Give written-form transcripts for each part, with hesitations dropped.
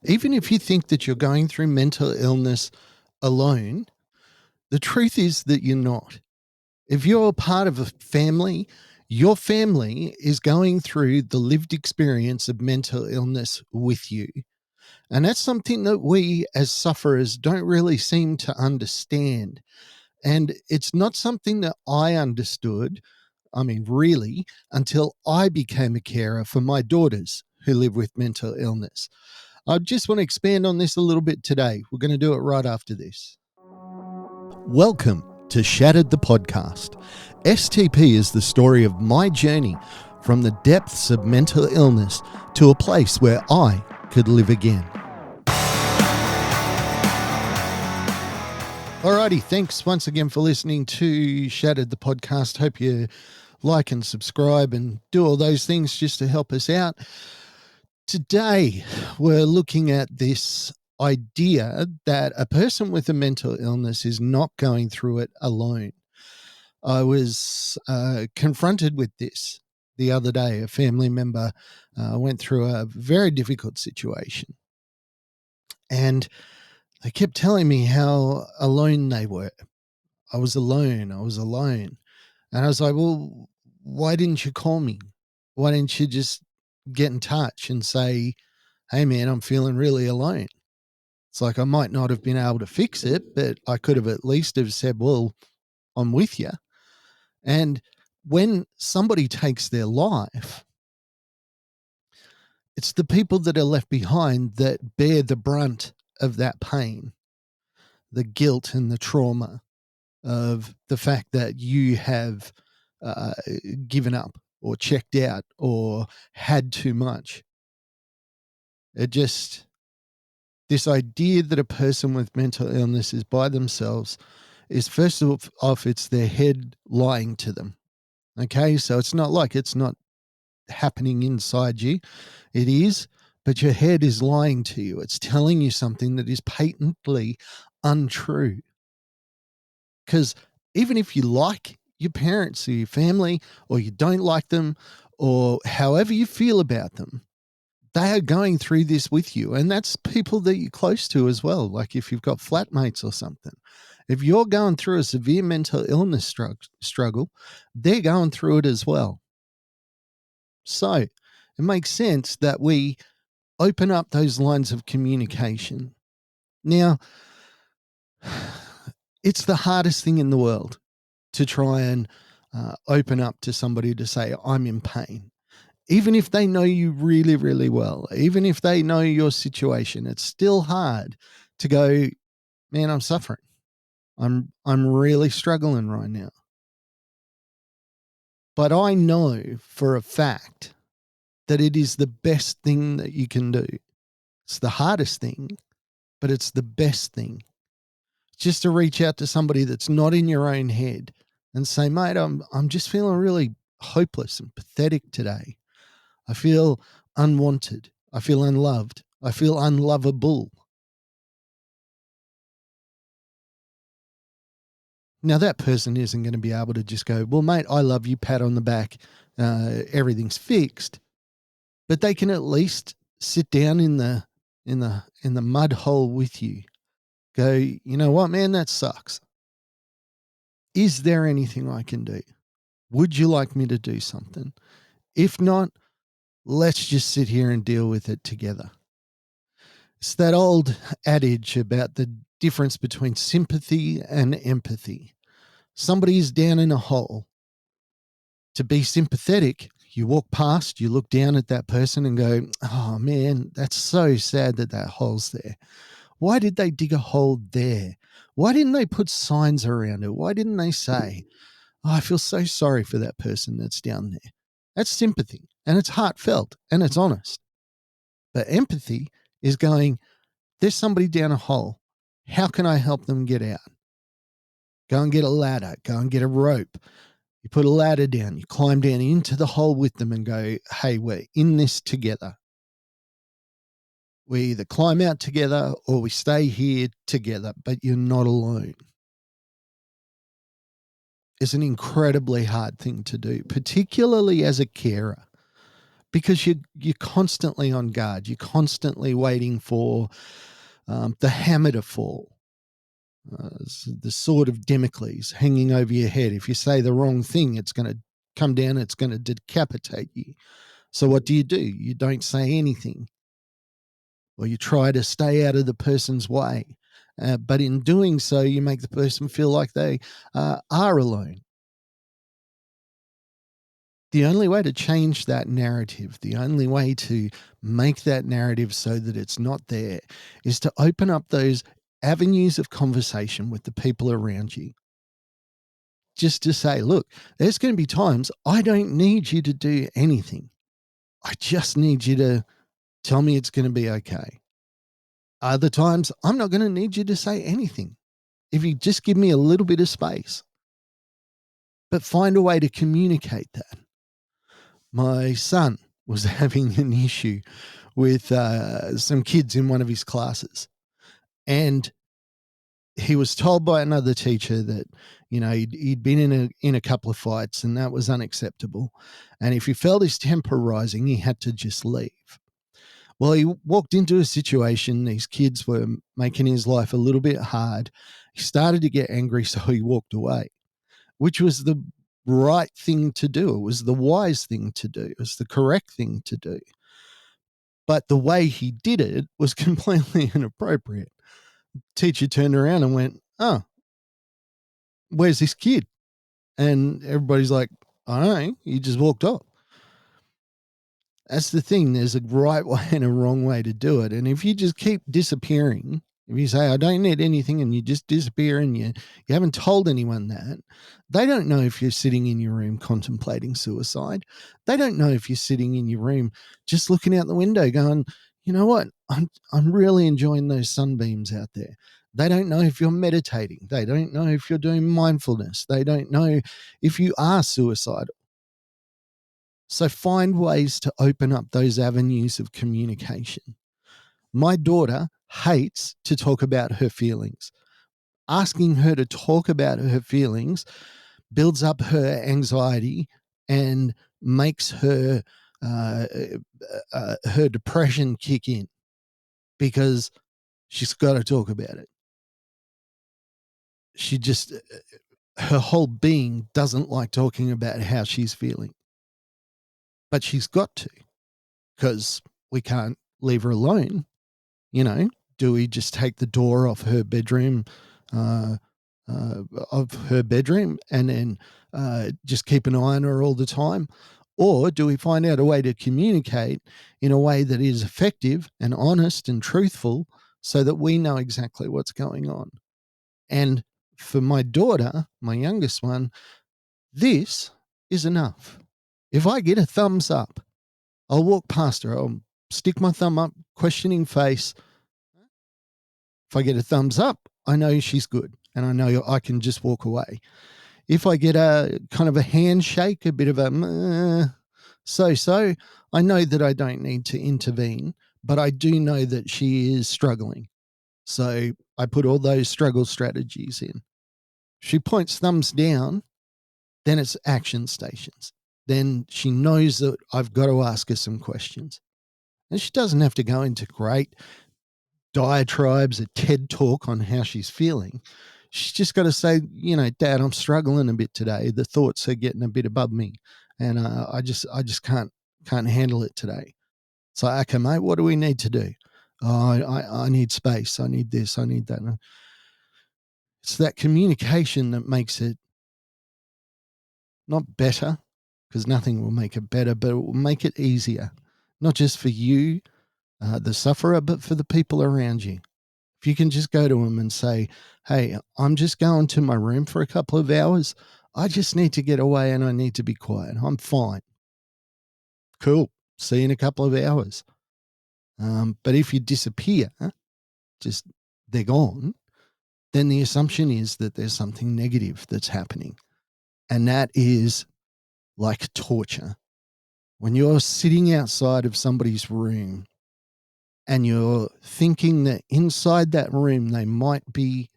Even if you think that you're going through mental illness alone, the truth is that you're not. If you're part of a family, your family is going through the lived experience of mental illness with you. And that's something that we as sufferers don't really seem to understand. And it's not something that I understood, really, until I became a carer for my daughters who live with mental illness. I just want to expand on this a little bit today. We're going to do it right after this. Welcome to Shattered the Podcast. STP is the story of my journey from the depths of mental illness to a place where I could live again. Alrighty, thanks once again for listening to Shattered the Podcast. Hope you like and subscribe and do all those things just to help us out. Today, we're looking at this idea that a person with a mental illness is not going through it alone. I was confronted with this the other day. A family member went through a very difficult situation, and they kept telling me how alone they were. I was alone. And I was like, well, why didn't you call me? Why didn't you just get in touch and say, hey, man, I'm feeling really alone? It's like I might not have been able to fix it, but I could have at least have said, well, I'm with you. And when somebody takes their life, it's the people that are left behind that bear the brunt of that pain, the guilt and the trauma of the fact that you have given up or checked out or had too much. This idea that a person with mental illness is by themselves is first off, it's their head lying to them. Okay, so it's not like it's not happening inside you. It is, but your head is lying to you. It's telling you something that is patently untrue. Because even if you like your parents or your family, or you don't like them, or however you feel about them, they are going through this with you. And that's people that you're close to as well. Like if you've got flatmates or something, if you're going through a severe mental illness struggle, they're going through it as well. So it makes sense that we open up those lines of communication. Now, it's the hardest thing in the world to try and open up to somebody to say, I'm in pain. Even if they know you really, really well, even if they know your situation, it's still hard to go, man, I'm suffering. I'm really struggling right now. But I know for a fact that it is the best thing that you can do. It's the hardest thing, but it's the best thing. Just to reach out to somebody that's not in your own head and say, mate, I'm just feeling really hopeless and pathetic today. I feel unwanted. I feel unloved. I feel unlovable. Now, that person isn't going to be able to just go, well, mate, I love you, pat on the back, everything's fixed. But they can at least sit down in the mud hole with you. Go, you know what, man, that sucks. Is there anything I can do? Would you like me to do something? If not, let's just sit here and deal with it together. It's that old adage about the difference between sympathy and empathy. Somebody is down in a hole. To be sympathetic, you walk past, you look down at that person and go, oh man, that's so sad that hole's there. Why did they dig a hole there? Why didn't they put signs around it? Why didn't they say, oh, I feel so sorry for that person that's down there? That's sympathy, and it's heartfelt, and it's honest. But empathy is going, there's somebody down a hole. How can I help them get out? Go and get a ladder. Go and get a rope. You put a ladder down. You climb down into the hole with them and go, hey, we're in this together. We either climb out together or we stay here together, but you're not alone. It's an incredibly hard thing to do, particularly as a carer, because you're constantly on guard. You're constantly waiting for the hammer to fall, the sword of Damocles hanging over your head. If you say the wrong thing, it's going to come down, it's going to decapitate you. So what do? You don't say anything, or you try to stay out of the person's way. But in doing so, you make the person feel like they are alone. The only way to change that narrative, the only way to make that narrative so that it's not there, is to open up those avenues of conversation with the people around you. Just to say, look, there's going to be times I don't need you to do anything. I just need you to tell me it's going to be okay. Other times, I'm not going to need you to say anything. If you just give me a little bit of space, but find a way to communicate that. My son was having an issue with some kids in one of his classes, and he was told by another teacher that he'd been in a couple of fights, and that was unacceptable. And if he felt his temper rising, he had to just leave. Well, he walked into a situation, these kids were making his life a little bit hard. He started to get angry, so he walked away, which was the right thing to do. It was the wise thing to do. It was the correct thing to do. But the way he did it was completely inappropriate. Teacher turned around and went, "Oh, where's this kid?" And everybody's like, "I don't know. He just walked off." That's the thing. There's a right way and a wrong way to do it. And if you just keep disappearing, if you say, I don't need anything, and you just disappear and you haven't told anyone that, they don't know if you're sitting in your room contemplating suicide. They don't know if you're sitting in your room just looking out the window going, you know what? I'm really enjoying those sunbeams out there. They don't know if you're meditating. They don't know if you're doing mindfulness. They don't know if you are suicidal. So find ways to open up those avenues of communication. My daughter hates to talk about her feelings. Asking her to talk about her feelings builds up her anxiety and makes her depression kick in because she's got to talk about it. She just, her whole being doesn't like talking about how she's feeling. But she's got to, because we can't leave her alone. Do we just take the door off her bedroom, uh, of her bedroom, and then just keep an eye on her all the time? Or do we find out a way to communicate in a way that is effective and honest and truthful so that we know exactly what's going on? And for my daughter, my youngest one, this is enough. If I get a thumbs up, I'll walk past her. I'll stick my thumb up, questioning face. If I get a thumbs up, I know she's good, and I know I can just walk away. If I get a kind of a handshake, a bit of a so, I know that I don't need to intervene, but I do know that she is struggling. So I put all those struggle strategies in. She points thumbs down, then it's action stations. Then she knows that I've got to ask her some questions. And she doesn't have to go into great diatribes, a TED talk on how she's feeling. She's just got to say, Dad, I'm struggling a bit today. The thoughts are getting a bit above me, and I just can't handle it today. So, okay, mate, what do we need to do? Oh, I need space. I need this. I need that. It's that communication that makes it not better, because nothing will make it better, but it will make it easier, not just for you, the sufferer, but for the people around you. If you can just go to them and say, hey, I'm just going to my room for a couple of hours. I just need to get away and I need to be quiet. I'm fine. Cool. See you in a couple of hours. But if you disappear, just they're gone, then the assumption is that there's something negative that's happening. And that is like torture. When you're sitting outside of somebody's room and you're thinking that inside that room they might be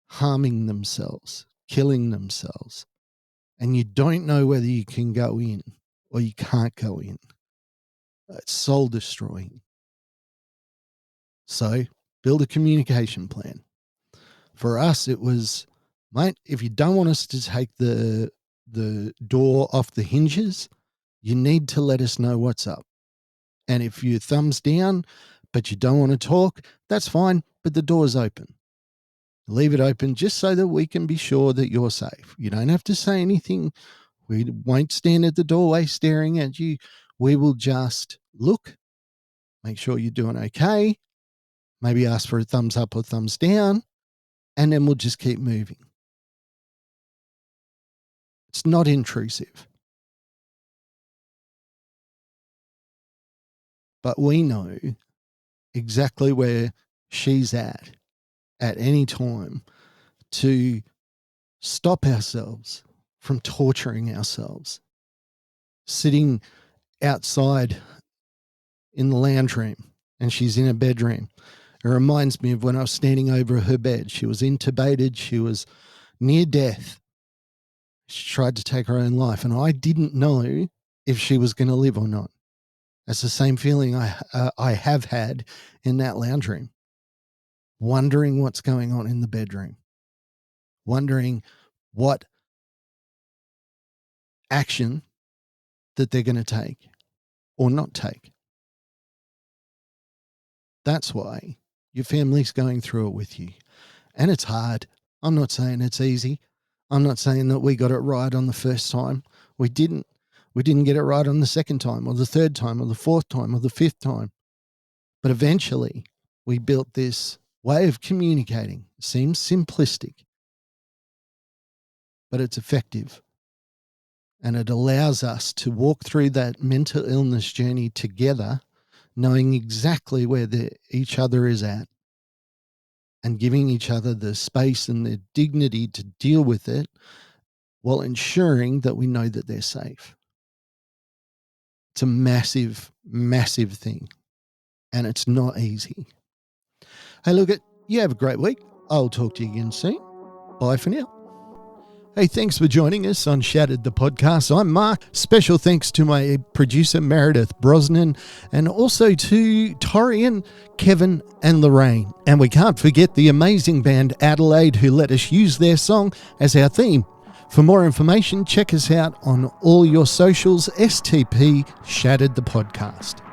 harming themselves, killing themselves, and you don't know whether you can go in, or you can't go in. It's soul destroying. So build a communication plan. For us, it was, mate, if you don't want us to take the door off the hinges, you need to let us know what's up. And if you thumbs down, but you don't want to talk, that's fine, but the door's open. Leave it open just so that we can be sure that you're safe. You don't have to say anything. We won't stand at the doorway staring at you. We will just look, make sure you're doing okay, maybe ask for a thumbs up or thumbs down, and then we'll just keep moving. It's not intrusive. But we know exactly where she's at any time to stop ourselves from torturing ourselves. Sitting outside in the lounge room and she's in a bedroom. It reminds me of when I was standing over her bed. She was intubated. She was near death. She tried to take her own life, and I didn't know if she was going to live or not. That's the same feeling I have had in that lounge room, wondering what's going on in the bedroom, wondering what action that they're going to take or not take. That's why your family's going through it with you. And it's hard. I'm not saying it's easy. I'm not saying that we got it right on the first time. We didn't. We didn't get it right on the second time or the third time or the fourth time or the fifth time. But eventually we built this way of communicating. It seems simplistic, but it's effective. And it allows us to walk through that mental illness journey together, knowing exactly where each other is at and giving each other the space and the dignity to deal with it while ensuring that we know that they're safe. It's a massive, massive thing, and it's not easy. Hey, look, you have a great week. I'll talk to you again soon. Bye for now. Hey, thanks for joining us on Shattered the Podcast. I'm Mark. Special thanks to my producer, Meredith Brosnan, and also to Torian, Kevin, and Lorraine. And we can't forget the amazing band Adelaide, who let us use their song as our theme. For more information, check us out on all your socials, STP Shattered the Podcast.